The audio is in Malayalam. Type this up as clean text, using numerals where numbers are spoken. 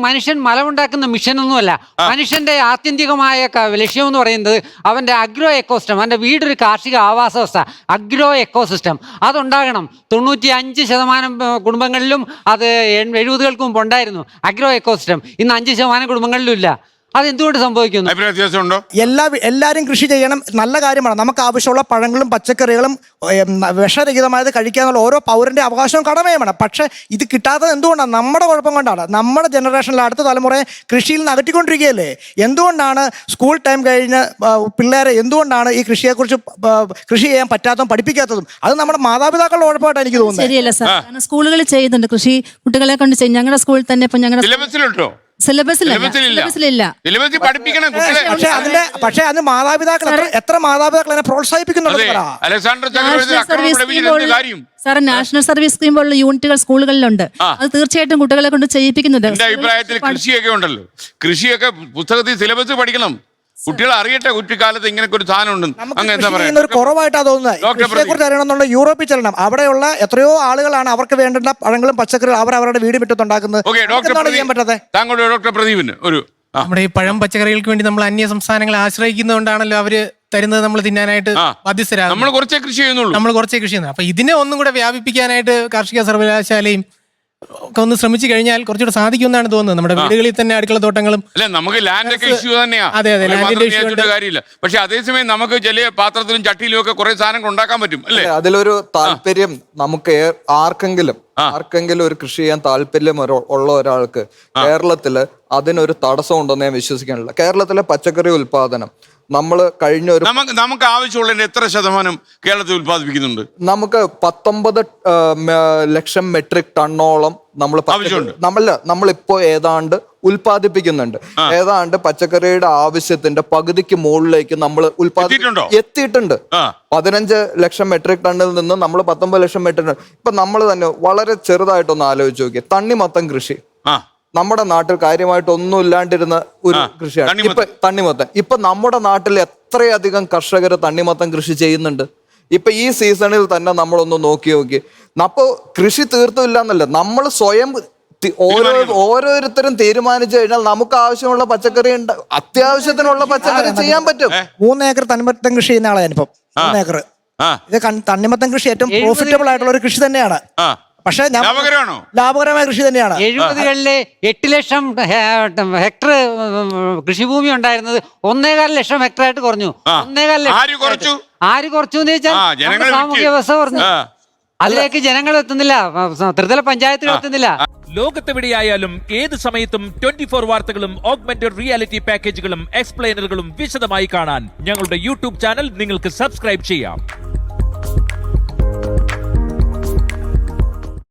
മനുഷ്യൻ മലമുണ്ടാക്കുന്ന മിഷനൊന്നുമല്ല. മനുഷ്യന്റെ ആത്യന്തികമായ ലക്ഷ്യം എന്ന് പറയുന്നത് അവന്റെ അഗ്രോ എക്കോസിസ്റ്റം, അവന്റെ വീടൊരു കാർഷിക ആവാസ വ്യവസ്ഥ, അഗ്രോ എക്കോസിസ്റ്റം അതുണ്ടാകണം. 95% കുടുംബങ്ങളിലും അത് 70കൾക്ക് മുമ്പ് ഉണ്ടായിരുന്നു അഗ്രോ എക്കോസിസ്റ്റം. ഇന്ന് 5% കുടുംബങ്ങളിലും ഇല്ല. അതെന്തുകൊണ്ട് സംഭവിക്കുന്നു? എല്ലാവരും കൃഷി ചെയ്യണം, നല്ല കാര്യമാണ്. നമുക്ക് ആവശ്യമുള്ള പഴങ്ങളും പച്ചക്കറികളും വിഷരഹിതമായത് കഴിക്കാന്നുള്ള ഓരോ പൗരന്റെ അവകാശവും കടമയുമാണ്. പക്ഷെ ഇത് കിട്ടാത്തത് എന്തുകൊണ്ടാണ്? നമ്മുടെ കുഴപ്പം കൊണ്ടാണ്. നമ്മുടെ ജനറേഷനിൽ അടുത്ത തലമുറയെ കൃഷിയിൽ നിന്ന് അകറ്റിക്കൊണ്ടിരിക്കുകയല്ലേ? എന്തുകൊണ്ടാണ് സ്കൂൾ ടൈം കഴിഞ്ഞ് പിള്ളേരെ എന്തുകൊണ്ടാണ് ഈ കൃഷിയെക്കുറിച്ച് കൃഷി ചെയ്യാൻ പറ്റാത്തതും പഠിപ്പിക്കാത്തതും? അത് നമ്മുടെ മാതാപിതാക്കളുടെ കുഴപ്പമായിട്ട് എനിക്ക് തോന്നുന്നത്. ശരിയല്ല സാർ, കാരണം സ്കൂളുകളിൽ ചെയ്യുന്നുണ്ട് കൃഷി, കുട്ടികളെ കൊണ്ട് ചെയ്യും. ഞങ്ങളുടെ സ്കൂളിൽ തന്നെ ഇപ്പൊ ഞങ്ങളുടെ സിലബസിലില്ല. പക്ഷേ അത് മാതാപിതാക്കൾ എത്ര മാതാപിതാക്കൾ അതിനെ പ്രോത്സാഹിപ്പിക്കുന്നുണ്ട്. സാർ, നാഷണൽ സർവീസ് സ്കീം പോലുള്ള യൂണിറ്റുകൾ സ്കൂളുകളിലുണ്ട്. അത് തീർച്ചയായിട്ടും കുട്ടികളെ കൊണ്ട് ചെയ്യിപ്പിക്കുന്നുണ്ട്. എന്റെ അഭിപ്രായത്തിൽ കൃഷിയൊക്കെ ഉണ്ടല്ലോ, കൃഷിയൊക്കെ പുസ്തകത്തിൽ സിലബസ് പഠിക്കണം. കുട്ടികൾ അറിയട്ടെ കുട്ടിക്കാലത്ത് ഇങ്ങനെ ഒരു സാധനം ഉണ്ട്. കുറവായിട്ടാ തോന്നുന്നത്. അറിയണമെന്നുള്ള യൂറോപ്പിൽ ചെല്ലണം. അവിടെയുള്ള എത്രയോ ആളുകളാണ് അവർക്ക് വേണ്ടുന്ന പഴങ്ങളും പച്ചക്കറികളും അവരവരുടെ വീട് മുറ്റത്തുണ്ടാക്കുന്നത്. ഡോക്ടർ പ്രദീപിന് ഒരു നമ്മുടെ ഈ പഴം പച്ചക്കറികൾക്ക് വേണ്ടി നമ്മൾ അന്യ സംസ്ഥാനങ്ങളെ ആശ്രയിക്കുന്നതുകൊണ്ടാണല്ലോ അവര് തരുന്നത് നമ്മൾ തിന്നാനായിട്ട് ബാധ്യസ്ഥരാണ്. നമ്മൾ കുറച്ചേ കൃഷി ചെയ്യുന്നു. അപ്പൊ ഇതിനെ ഒന്നും കൂടെ വ്യാപിപ്പിക്കാനായിട്ട് കാർഷിക സർവകലാശാലയും ഒക്കെ ഒന്ന് ശ്രമിച്ചു കഴിഞ്ഞാൽ കുറച്ചുകൂടെ സാധിക്കുമെന്നാണ് തോന്നുന്നത്. നമ്മുടെ വീടുകളിൽ തന്നെ അടുക്കള തോട്ടങ്ങളും നമുക്ക് ലാൻഡ് ഒക്കെ ഇഷ്യൂ തന്നെയാണ്. അതെ, കാര്യമില്ല. പക്ഷെ അതേസമയം നമുക്ക് ചില പാത്രത്തിലും ചട്ടിയിലും ഒക്കെ കുറെ സാധനങ്ങൾ ഉണ്ടാക്കാൻ പറ്റും അല്ലേ? അതിലൊരു താല്പര്യം നമുക്ക് ആർക്കെങ്കിലും ഒരു കൃഷി ചെയ്യാൻ താല്പര്യം ഉള്ള ഒരാൾക്ക് കേരളത്തില് അതിനൊരു തടസ്സം ഉണ്ടെന്ന് ഞാൻ വിശ്വസിക്കാനില്ല. കേരളത്തിലെ പച്ചക്കറി ഉൽപാദനം നമ്മൾ കഴിഞ്ഞ ഒരു നമുക്ക് ആവശ്യമുള്ള എത്ര ശതമാനം കേരളത്തിൽ ഉൽപ്പാദിപ്പിക്കുന്നുണ്ട്? നമുക്ക് 19 ലക്ഷം മെട്രിക് ടണ്ണോളം നമ്മളിപ്പോ ഏതാണ്ട് ഉൽപ്പാദിപ്പിക്കുന്നുണ്ട്. ഏതാണ്ട് പച്ചക്കറിയുടെ ആവശ്യത്തിന്റെ പകുതിക്ക് മുകളിലേക്ക് നമ്മൾ എത്തിയിട്ടുണ്ട്. 15 ലക്ഷം മെട്രിക് ടണ്ണിൽ നിന്ന് നമ്മൾ 19 ലക്ഷം മെട്രിക് ടൺ. ഇപ്പൊ നമ്മൾ തന്നെ വളരെ ചെറുതായിട്ടൊന്ന് ആലോചിച്ച് നോക്കി. തണ്ണിമത്തൻ കൃഷി നമ്മുടെ നാട്ടിൽ കാര്യമായിട്ട് ഒന്നും ഇല്ലാണ്ടിരുന്ന ഒരു കൃഷിയാണ് ഇപ്പൊ തണ്ണിമത്തൻ. ഇപ്പൊ നമ്മുടെ നാട്ടിൽ എത്രയധികം കർഷകർ തണ്ണിമത്തൻ കൃഷി ചെയ്യുന്നുണ്ട്. ഇപ്പൊ ഈ സീസണിൽ തന്നെ നമ്മളൊന്ന് നോക്കി അപ്പൊ കൃഷി തീർത്തും ഇല്ല, നമ്മൾ സ്വയം ഓരോരുത്തരും തീരുമാനിച്ചു കഴിഞ്ഞാൽ നമുക്ക് ആവശ്യമുള്ള പച്ചക്കറി അത്യാവശ്യത്തിനുള്ള പച്ചക്കറി ചെയ്യാൻ പറ്റും. 3 ഏക്കർ തണ്ണിമത്തൻ കൃഷി ചെയ്യുന്ന ആളാണ് ഞാനിപ്പം. 3 ഏക്കർ ഇത് തണ്ണിമത്തൻ കൃഷി ഏറ്റവും പ്രോഫിറ്റബിൾ ആയിട്ടുള്ള ഒരു കൃഷി തന്നെയാണ്. പക്ഷെ ലാഭകരമായ കൃഷി തന്നെയാണ്. 70കളിലെ 8 ലക്ഷം ഹെക്ടർ കൃഷിഭൂമി ഉണ്ടായിരുന്നത് 1.25 ലക്ഷം ഹെക്ടർ ആയിട്ട് കുറഞ്ഞു. 1.25 ലക്ഷം ആര് കുറച്ചു എന്ന് ചോദിച്ചാൽ സാമൂഹ്യ വ്യവസ്ഥ കുറഞ്ഞു. അതിലേക്ക് ജനങ്ങൾ എത്തുന്നില്ല, ത്രിതല പഞ്ചായത്തുകൾ എത്തുന്നില്ല. ലോകത്തെവിടെയായാലും ഏത് സമയത്തും 24 വാർത്തകളും ഓഗ്മെന്റഡ് റിയാലിറ്റി പാക്കേജുകളും എക്സ്പ്ലെയിനറുകളും വിശദമായി കാണാൻ ഞങ്ങളുടെ യൂട്യൂബ് ചാനൽ നിങ്ങൾക്ക് സബ്സ്ക്രൈബ് ചെയ്യാം.